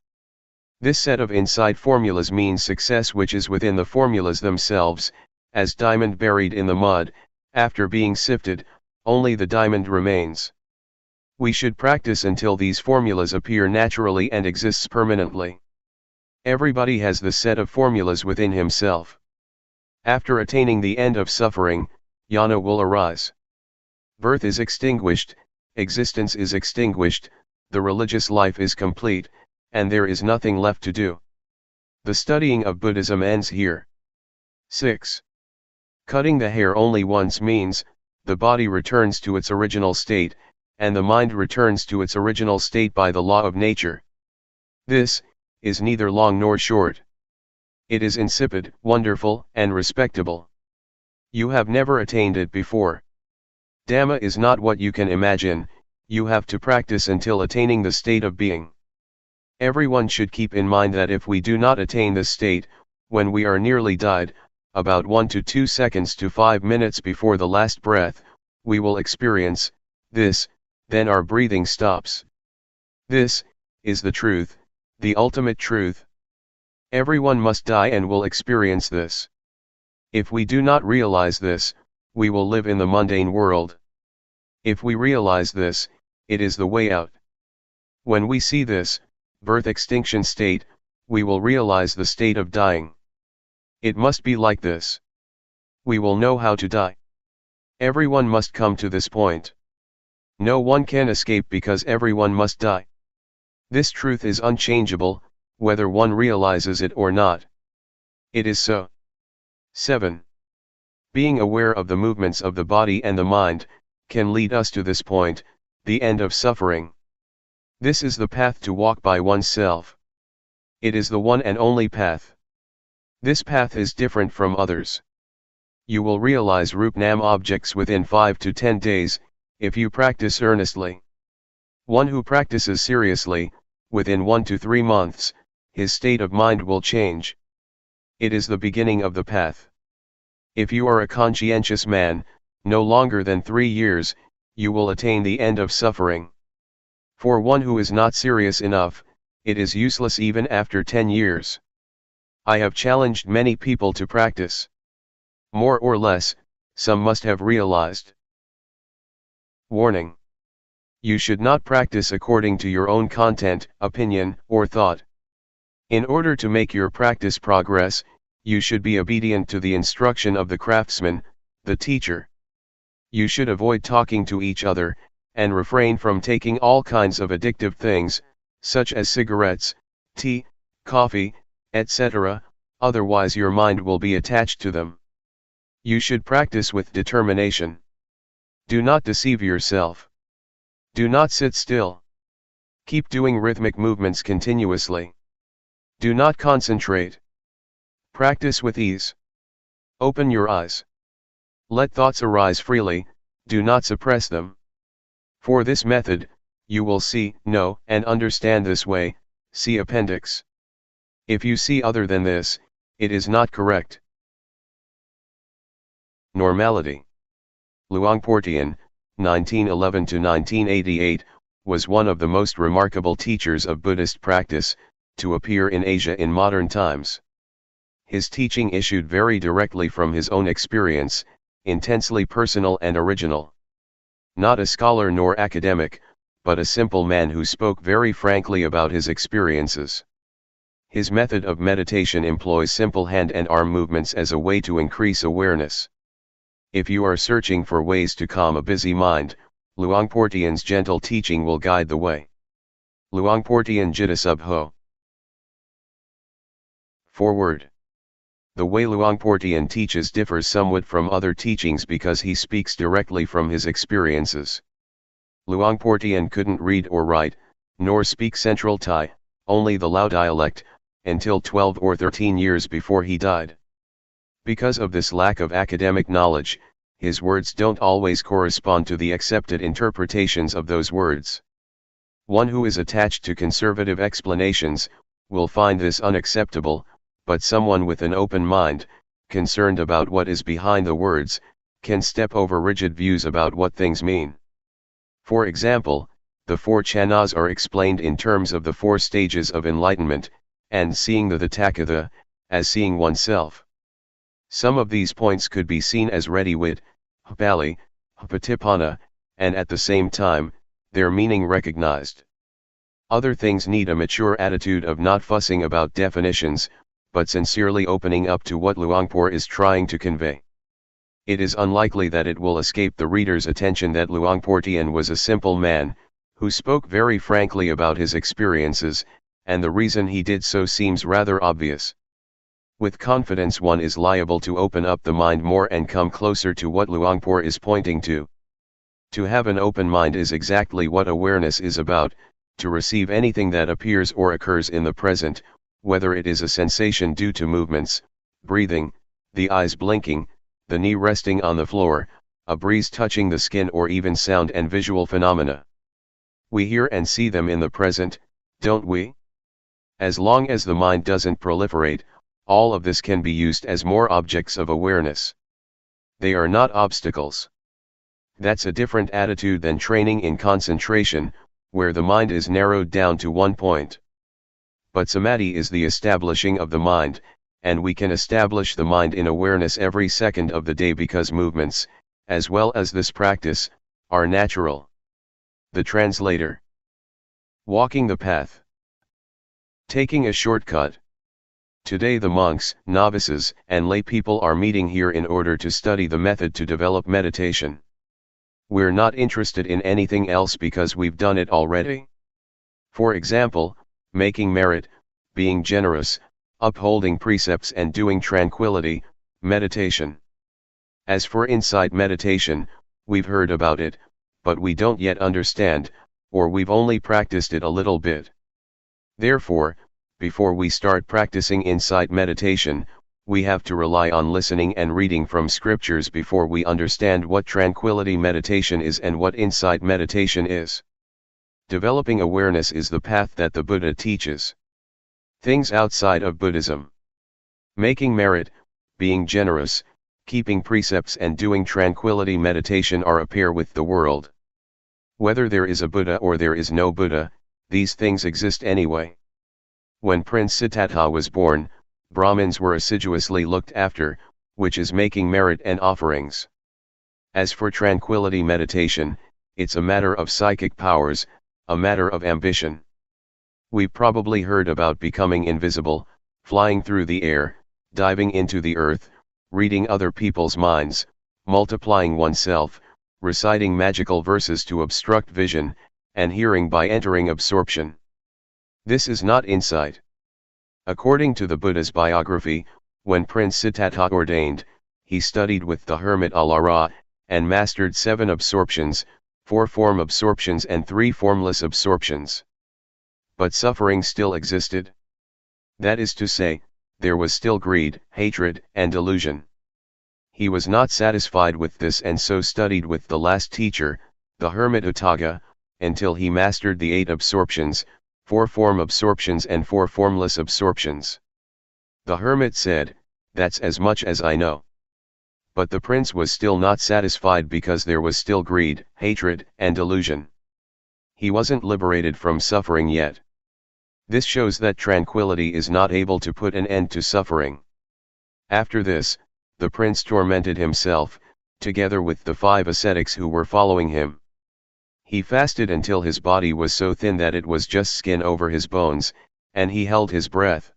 This set of insight formulas means success which is within the formulas themselves, as diamond buried in the mud, after being sifted, only the diamond remains. We should practice until these formulas appear naturally and exists permanently. Everybody has the set of formulas within himself. After attaining the end of suffering, jnana will arise. Birth is extinguished, existence is extinguished, the religious life is complete, and there is nothing left to do. The studying of Buddhism ends here. 6. Cutting the hair only once means, the body returns to its original state, and the mind returns to its original state by the law of nature. This is neither long nor short. It is insipid, wonderful, and respectable. You have never attained it before. Dhamma is not what you can imagine, you have to practice until attaining the state of being. Everyone should keep in mind that if we do not attain this state, when we are nearly died, about 1 to 2 seconds to 5 minutes before the last breath, we will experience this, then our breathing stops. This is the truth, the ultimate truth. Everyone must die and will experience this. If we do not realize this, we will live in the mundane world. If we realize this, it is the way out. When we see this, birth extinction state, we will realize the state of dying. It must be like this. We will know how to die. Everyone must come to this point. No one can escape because everyone must die. This truth is unchangeable, whether one realizes it or not. It is so. 7. Being aware of the movements of the body and the mind, can lead us to this point, the end of suffering. This is the path to walk by oneself. It is the one and only path. This path is different from others. You will realize Rupnam objects within 5 to 10 days, if you practice earnestly. One who practices seriously, within 1 to 3 months, his state of mind will change. It is the beginning of the path. If you are a conscientious man, no longer than 3 years, you will attain the end of suffering. For one who is not serious enough, it is useless even after 10 years. I have challenged many people to practice. More or less, some must have realized. Warning. You should not practice according to your own content, opinion, or thought. In order to make your practice progress, You should be obedient to the instruction of the craftsman, the teacher. You should avoid talking to each other, and refrain from taking all kinds of addictive things, such as cigarettes, tea, coffee, etc., otherwise your mind will be attached to them. You should practice with determination. Do not deceive yourself. Do not sit still. Keep doing rhythmic movements continuously. Do not concentrate. Practice with ease. Open your eyes. Let thoughts arise freely, do not suppress them. For this method, you will see, know, and understand this way, see appendix. If you see other than this, it is not correct. Normality. Luangpor Teean, 1911 to 1988, was one of the most remarkable teachers of Buddhist practice to appear in Asia in modern times. His teaching issued very directly from his own experience, intensely personal and original. Not a scholar nor academic, but a simple man who spoke very frankly about his experiences. His method of meditation employs simple hand and arm movements as a way to increase awareness. If you are searching for ways to calm a busy mind, Luangpor Teean's gentle teaching will guide the way. Luangpor Teean Jitta Subho. Forward. The way Luangpor Teean teaches differs somewhat from other teachings because he speaks directly from his experiences. Luangpor Teean couldn't read or write, nor speak Central Thai, only the Lao dialect, until 12 or 13 years before he died. Because of this lack of academic knowledge, his words don't always correspond to the accepted interpretations of those words. One who is attached to conservative explanations will find this unacceptable, but someone with an open mind, concerned about what is behind the words, can step over rigid views about what things mean. For example, the four chanas are explained in terms of the four stages of enlightenment, and seeing the Tathagata, as seeing oneself. Some of these points could be seen as ready-wit, Pali, Patipanna, and at the same time, their meaning recognized. Other things need a mature attitude of not fussing about definitions, but sincerely opening up to what Luangpor is trying to convey. It is unlikely that it will escape the reader's attention that Luangpor Teean was a simple man, who spoke very frankly about his experiences, and the reason he did so seems rather obvious. With confidence one is liable to open up the mind more and come closer to what Luangpor is pointing to. To have an open mind is exactly what awareness is about, to receive anything that appears or occurs in the present, whether it is a sensation due to movements, breathing, the eyes blinking, the knee resting on the floor, a breeze touching the skin, or even sound and visual phenomena. We hear and see them in the present, don't we? As long as the mind doesn't proliferate, all of this can be used as more objects of awareness. They are not obstacles. That's a different attitude than training in concentration, where the mind is narrowed down to one point. But samadhi is the establishing of the mind, and we can establish the mind in awareness every second of the day because movements, as well as this practice, are natural. The translator. Walking the path. Taking a shortcut. Today the monks, novices, and lay people are meeting here in order to study the method to develop meditation. We're not interested in anything else because we've done it already. For example, making merit, being generous, upholding precepts and doing tranquility, meditation. As for insight meditation, we've heard about it, but we don't yet understand, or we've only practiced it a little bit. Therefore, before we start practicing insight meditation, we have to rely on listening and reading from scriptures before we understand what tranquility meditation is and what insight meditation is. Developing awareness is the path that the Buddha teaches. Things outside of Buddhism. Making merit, being generous, keeping precepts and doing tranquility meditation are a pair with the world. Whether there is a Buddha or there is no Buddha, these things exist anyway. When Prince Siddhartha was born, Brahmins were assiduously looked after, which is making merit and offerings. As for tranquility meditation, it's a matter of psychic powers, a matter of ambition. We've probably heard about becoming invisible, flying through the air, diving into the earth, reading other people's minds, multiplying oneself, reciting magical verses to obstruct vision, and hearing by entering absorption. This is not insight. According to the Buddha's biography, when Prince Siddhartha ordained, he studied with the hermit Alara, and mastered 7 absorptions, 4 form absorptions and 3 formless absorptions. But suffering still existed. That is to say, there was still greed, hatred, and delusion. He was not satisfied with this and so studied with the last teacher, the hermit Utthaga, until he mastered the 8 absorptions, 4 form absorptions and 4 formless absorptions. The hermit said, "That's as much as I know." But the prince was still not satisfied because there was still greed, hatred, and delusion. He wasn't liberated from suffering yet. This shows that tranquility is not able to put an end to suffering. After this, the prince tormented himself, together with the 5 ascetics who were following him. He fasted until his body was so thin that it was just skin over his bones, and he held his breath.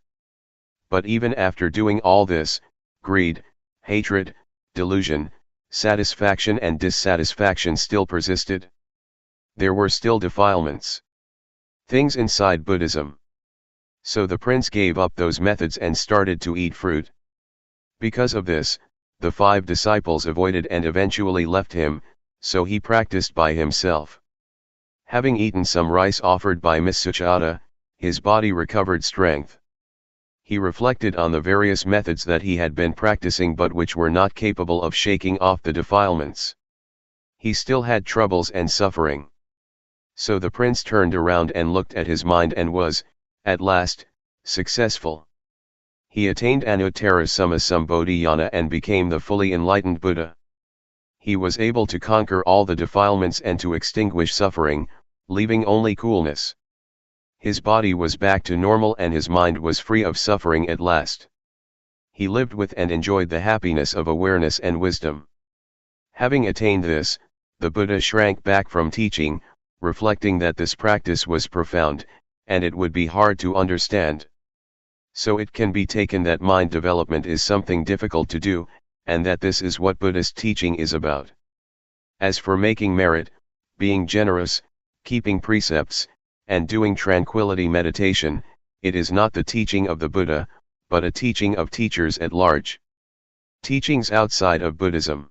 But even after doing all this, greed, hatred, delusion, satisfaction and dissatisfaction still persisted. There were still defilements. Things inside Buddhism. So the prince gave up those methods and started to eat fruit. Because of this, the 5 disciples avoided and eventually left him, so he practiced by himself. Having eaten some rice offered by Miss Suchata, his body recovered strength. He reflected on the various methods that he had been practicing but which were not capable of shaking off the defilements. He still had troubles and suffering. So the prince turned around and looked at his mind and was, at last, successful. He attained Anuttara Sammasambodhiyana and became the fully enlightened Buddha. He was able to conquer all the defilements and to extinguish suffering, leaving only coolness. His body was back to normal and his mind was free of suffering at last. He lived with and enjoyed the happiness of awareness and wisdom. Having attained this, the Buddha shrank back from teaching, reflecting that this practice was profound, and it would be hard to understand. So it can be taken that mind development is something difficult to do, and that this is what Buddhist teaching is about. As for making merit, being generous, keeping precepts, and doing tranquility meditation, it is not the teaching of the Buddha, but a teaching of teachers at large. Teachings outside of Buddhism.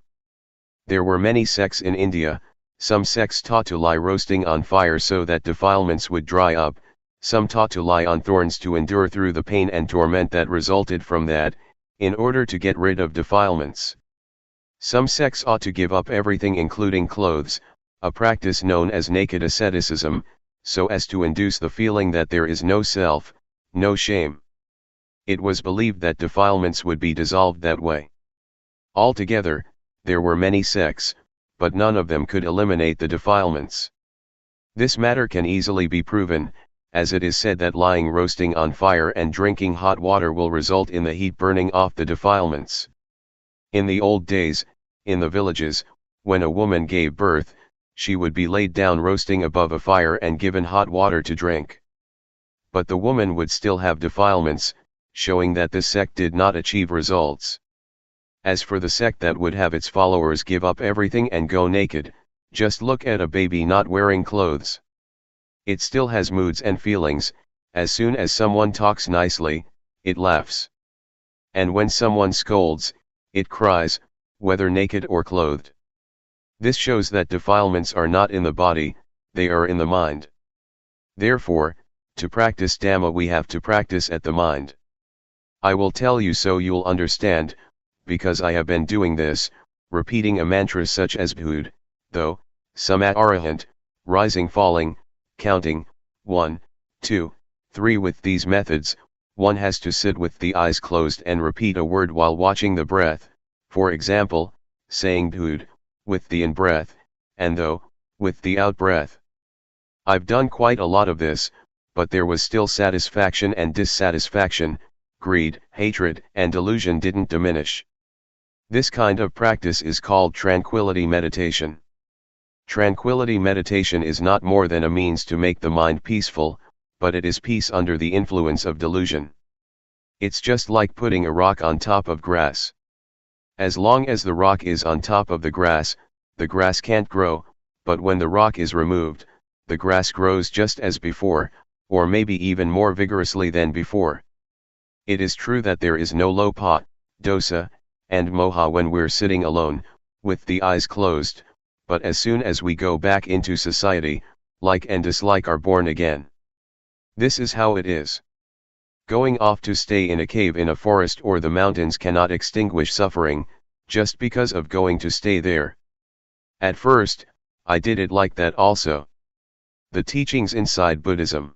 There were many sects in India. Some sects taught to lie roasting on fire so that defilements would dry up, some taught to lie on thorns to endure through the pain and torment that resulted from that, in order to get rid of defilements. Some sects ought to give up everything including clothes, a practice known as naked asceticism, so as to induce the feeling that there is no self, no shame. It was believed that defilements would be dissolved that way. Altogether, there were many sects, but none of them could eliminate the defilements. This matter can easily be proven, as it is said that lying roasting on fire and drinking hot water will result in the heat burning off the defilements. In the old days, in the villages, when a woman gave birth, she would be laid down roasting above a fire and given hot water to drink. But the woman would still have defilements, showing that this sect did not achieve results. As for the sect that would have its followers give up everything and go naked, just look at a baby not wearing clothes. It still has moods and feelings. As soon as someone talks nicely, it laughs. And when someone scolds, it cries, whether naked or clothed. This shows that defilements are not in the body, they are in the mind. Therefore, to practice Dhamma we have to practice at the mind. I will tell you so you'll understand, because I have been doing this, repeating a mantra such as Bhud, though, Samat Arahant, rising falling, counting, 1, 2, 3 with these methods, one has to sit with the eyes closed and repeat a word while watching the breath, for example, saying Bhud, with the in-breath, and though, with the out-breath. I've done quite a lot of this, but there was still satisfaction and dissatisfaction, greed, hatred, and delusion didn't diminish. This kind of practice is called tranquility meditation. Tranquility meditation is not more than a means to make the mind peaceful, but it is peace under the influence of delusion. It's just like putting a rock on top of grass. As long as the rock is on top of the grass can't grow, but when the rock is removed, the grass grows just as before, or maybe even more vigorously than before. It is true that there is no lopa, dosa, and moha when we're sitting alone, with the eyes closed, but as soon as we go back into society, like and dislike are born again. This is how it is. Going off to stay in a cave in a forest or the mountains cannot extinguish suffering, just because of going to stay there. At first, I did it like that also. The teachings inside Buddhism.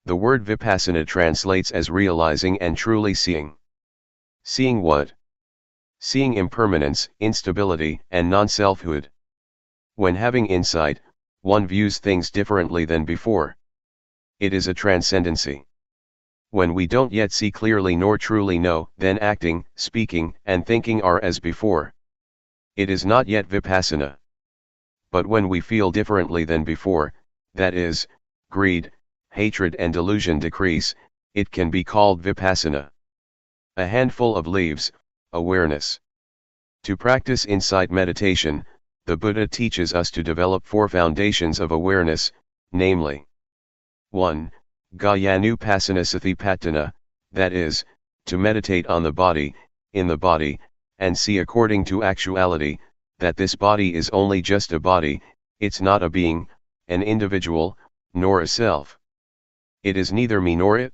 The word Vipassana translates as realizing and truly seeing. Seeing what? Seeing impermanence, instability, and non-selfhood. When having insight, one views things differently than before. It is a transcendency. When we don't yet see clearly nor truly know, then acting, speaking, and thinking are as before. It is not yet Vipassana. But when we feel differently than before, that is, greed, hatred and delusion decrease, it can be called Vipassana. A handful of leaves, awareness. To practice insight meditation, the Buddha teaches us to develop 4 foundations of awareness, namely 1. Gayanupasanasatipatthana, that is, to meditate on the body, in the body, and see according to actuality, that this body is only just a body, it's not a being, an individual, nor a self. It is neither me nor it.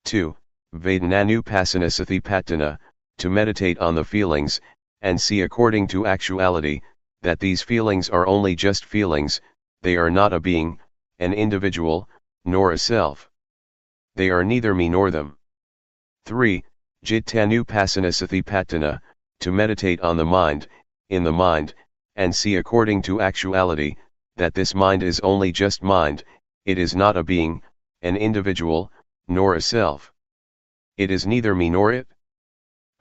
2. Vedananupasanasatipatthana, to meditate on the feelings, and see according to actuality, that these feelings are only just feelings, they are not a being, an individual, nor a self. They are neither me nor them. 3. Jittanupasanasatipatthana, to meditate on the mind, in the mind, and see according to actuality, that this mind is only just mind, it is not a being, an individual, nor a self. It is neither me nor it.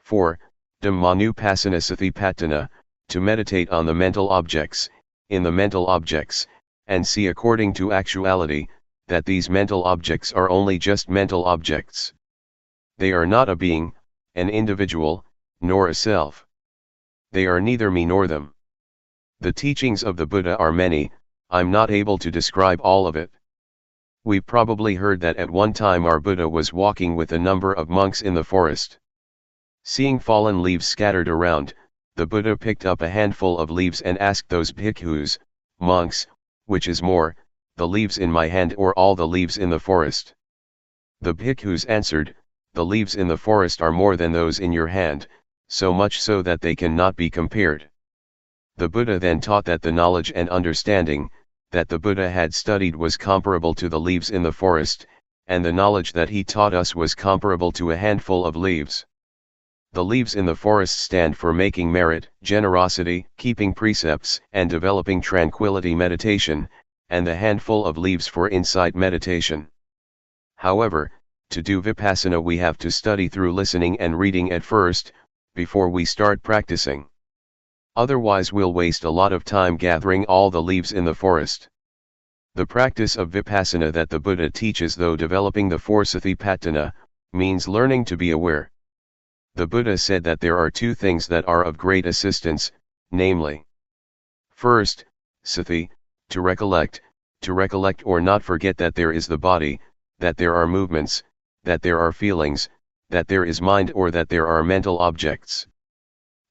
4. Dhammanupasanasatipatthana, to meditate on the mental objects, in the mental objects, and see according to actuality, that these mental objects are only just mental objects. They are not a being, an individual, nor a self. They are neither me nor them. The teachings of the Buddha are many, I'm not able to describe all of it. We've probably heard that at one time our Buddha was walking with a number of monks in the forest. Seeing fallen leaves scattered around, the Buddha picked up a handful of leaves and asked those bhikkhus, monks, which is more, the leaves in my hand or all the leaves in the forest? The bhikkhus answered, the leaves in the forest are more than those in your hand, so much so that they cannot be compared. The Buddha then taught that the knowledge and understanding that the Buddha had studied was comparable to the leaves in the forest, and the knowledge that he taught us was comparable to a handful of leaves. The leaves in the forest stand for making merit, generosity, keeping precepts, and developing tranquility meditation, and the handful of leaves for insight meditation. However, to do Vipassana we have to study through listening and reading at first, before we start practicing. Otherwise we'll waste a lot of time gathering all the leaves in the forest. The practice of Vipassana that the Buddha teaches, though developing the 4 Satipatthana, means learning to be aware. The Buddha said that there are 2 things that are of great assistance, namely, first, sati, to recollect or not forget that there is the body, that there are movements, that there are feelings, that there is mind or that there are mental objects.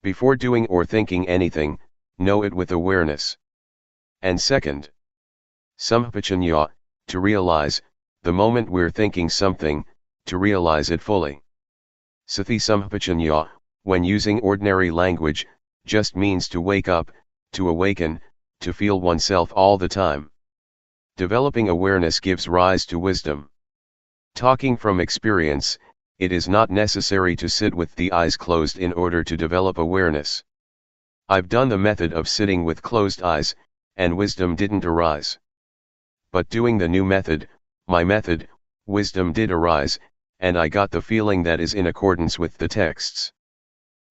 Before doing or thinking anything, know it with awareness. And second, sampajanya, to realize, the moment we're thinking something, to realize it fully. Sati sampajanya, when using ordinary language, just means to wake up, to awaken, to feel oneself all the time. Developing awareness gives rise to wisdom. Talking from experience, it is not necessary to sit with the eyes closed in order to develop awareness. I've done the method of sitting with closed eyes, and wisdom didn't arise. But doing the new method, my method, wisdom did arise, and I got the feeling that is in accordance with the texts.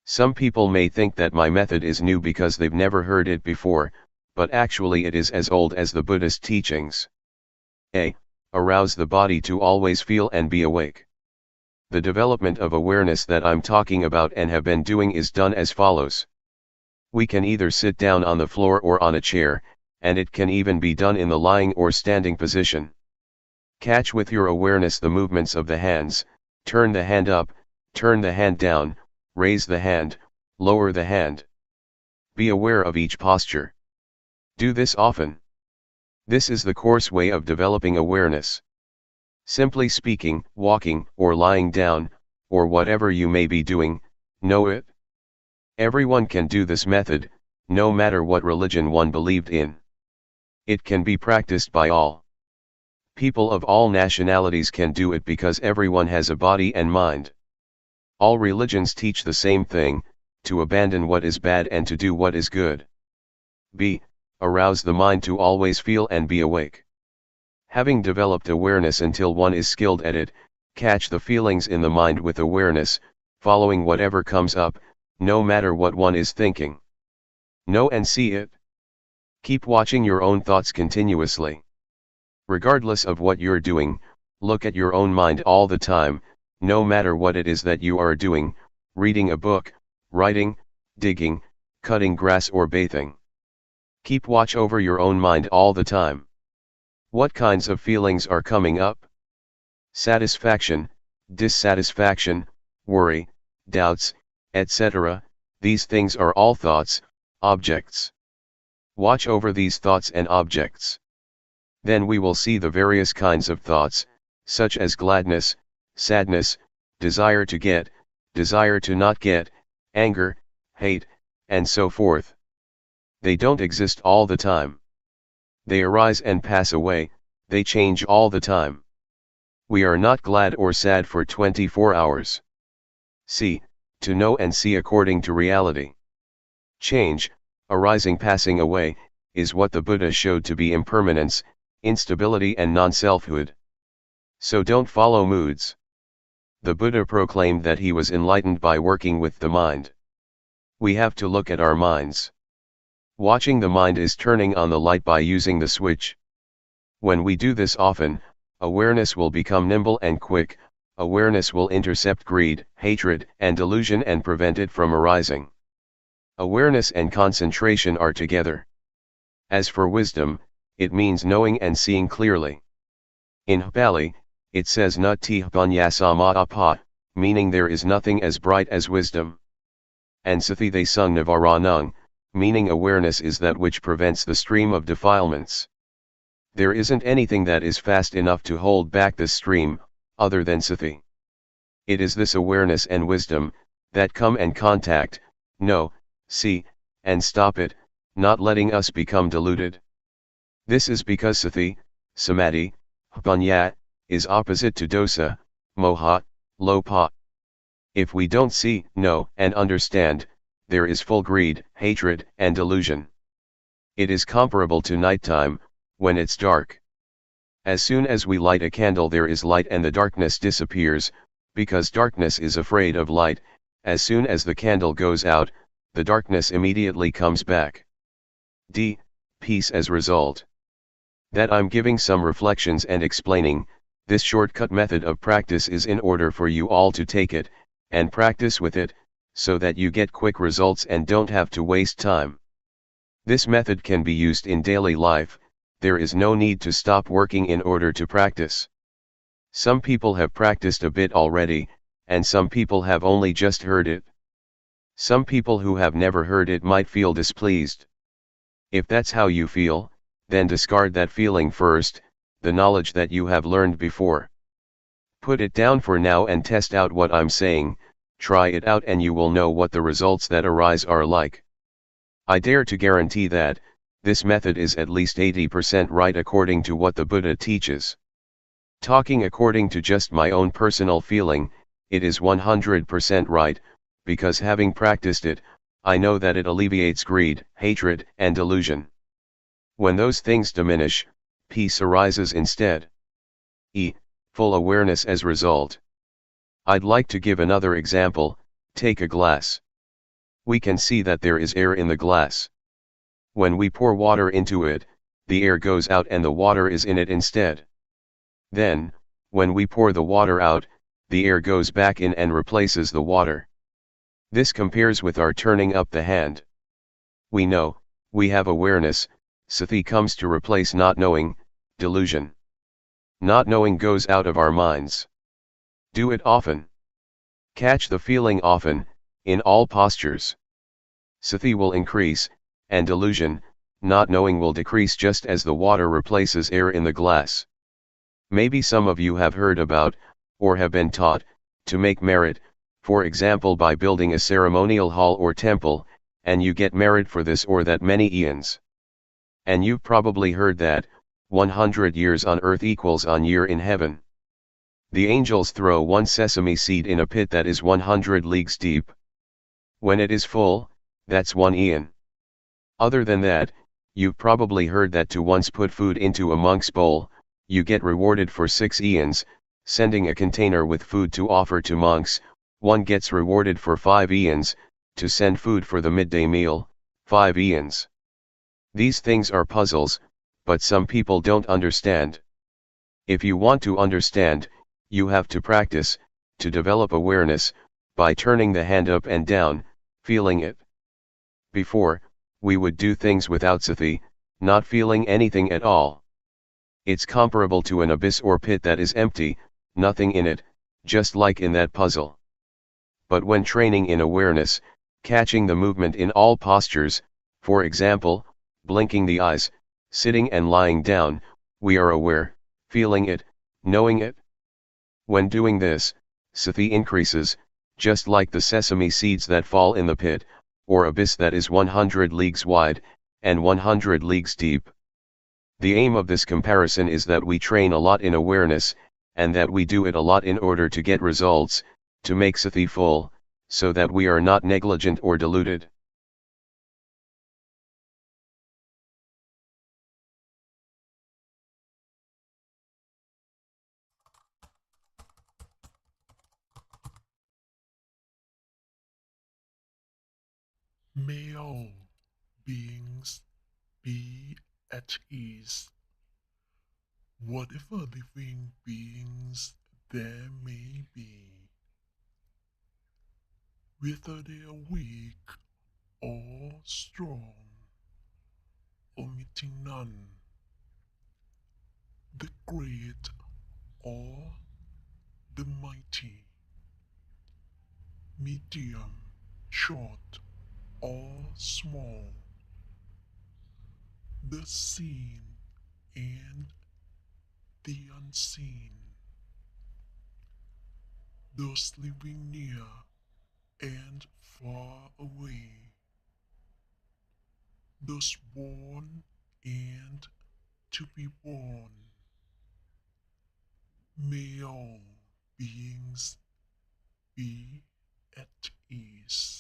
Some people may think that my method is new because they've never heard it before, but actually it is as old as the Buddhist teachings. A. Arouse the body to always feel and be awake. The development of awareness that I'm talking about and have been doing is done as follows. We can either sit down on the floor or on a chair, and it can even be done in the lying or standing position. Catch with your awareness the movements of the hands, turn the hand up, turn the hand down, raise the hand, lower the hand. Be aware of each posture. Do this often. This is the coarse way of developing awareness. Simply speaking, walking, or lying down, or whatever you may be doing, know it. Everyone can do this method, no matter what religion one believed in. It can be practiced by all. People of all nationalities can do it because everyone has a body and mind. All religions teach the same thing, to abandon what is bad and to do what is good. B. Arouse the mind to always feel and be awake. Having developed awareness until one is skilled at it, catch the feelings in the mind with awareness, following whatever comes up, no matter what one is thinking. Know and see it. Keep watching your own thoughts continuously. Regardless of what you're doing, look at your own mind all the time, no matter what it is that you are doing, reading a book, writing, digging, cutting grass or bathing. Keep watch over your own mind all the time. What kinds of feelings are coming up? Satisfaction, dissatisfaction, worry, doubts, etc. These things are all thoughts, objects. Watch over these thoughts and objects. Then we will see the various kinds of thoughts, such as gladness, sadness, desire to get, desire to not get, anger, hate, and so forth. They don't exist all the time. They arise and pass away, they change all the time. We are not glad or sad for 24 hours. See, to know and see according to reality. Change, arising passing away, is what the Buddha showed to be impermanence, instability and non-selfhood. So don't follow moods. The Buddha proclaimed that he was enlightened by working with the mind. We have to look at our minds. Watching the mind is turning on the light by using the switch. When we do this often, awareness will become nimble and quick. Awareness will intercept greed, hatred, and delusion and prevent it from arising. Awareness and concentration are together. As for wisdom, it means knowing and seeing clearly. In Pali, it says Nati Panyasama, meaning there is nothing as bright as wisdom. And Sathi they sung Navaranung, meaning awareness is that which prevents the stream of defilements. There isn't anything that is fast enough to hold back this stream, other than Sathi. It is this awareness and wisdom, that come and contact, know, see, and stop it, not letting us become deluded. This is because Sathi, Samadhi, Panya, is opposite to dosa, moha, lopa. If we don't see, know, and understand, there is full greed, hatred, and delusion. It is comparable to nighttime, when it's dark. As soon as we light a candle there is light and the darkness disappears, because darkness is afraid of light. As soon as the candle goes out, the darkness immediately comes back. D. Peace as result. That I'm giving some reflections and explaining, this shortcut method of practice is in order for you all to take it, and practice with it, so that you get quick results and don't have to waste time. This method can be used in daily life. There is no need to stop working in order to practice. Some people have practiced a bit already, and some people have only just heard it. Some people who have never heard it might feel displeased. If that's how you feel, then discard that feeling first, the knowledge that you have learned before. Put it down for now and test out what I'm saying, try it out and you will know what the results that arise are like. I dare to guarantee that, this method is at least 80% right according to what the Buddha teaches. Talking according to just my own personal feeling, it is 100% right, because having practiced it, I know that it alleviates greed, hatred, and delusion. When those things diminish, peace arises instead. E. Full awareness as result. I'd like to give another example. Take a glass. We can see that there is air in the glass. When we pour water into it, the air goes out and the water is in it instead. Then, when we pour the water out, the air goes back in and replaces the water. This compares with our turning up the hand. We know, we have awareness, sati comes to replace not knowing, delusion. Not knowing goes out of our minds. Do it often. Catch the feeling often, in all postures. Sati will increase, and delusion, not knowing will decrease just as the water replaces air in the glass. Maybe some of you have heard about, or have been taught, to make merit, for example by building a ceremonial hall or temple, and you get merit for this or that many eons. And you've probably heard that, 100 years on earth equals on year in heaven. The angels throw one sesame seed in a pit that is 100 leagues deep. When it is full, that's 1 eon. Other than that, you've probably heard that to once put food into a monk's bowl, you get rewarded for 6 eons, sending a container with food to offer to monks, one gets rewarded for 5 eons, to send food for the midday meal, 5 eons. These things are puzzles, but some people don't understand. If you want to understand, you have to practice, to develop awareness, by turning the hand up and down, feeling it. Before, we would do things without sati, not feeling anything at all. It's comparable to an abyss or pit that is empty, nothing in it, just like in that puzzle. But when training in awareness, catching the movement in all postures, for example, blinking the eyes, sitting and lying down, we are aware, feeling it, knowing it. When doing this, sati increases, just like the sesame seeds that fall in the pit, or abyss that is 100 leagues wide, and 100 leagues deep. The aim of this comparison is that we train a lot in awareness, and that we do it a lot in order to get results, to make sati full, so that we are not negligent or deluded. May all beings be at ease, whatever living beings there may be, whether they are weak or strong, omitting none, the great or the mighty, medium, short or small, the seen and the unseen, those living near and far away, those born and to be born. May all beings be at ease.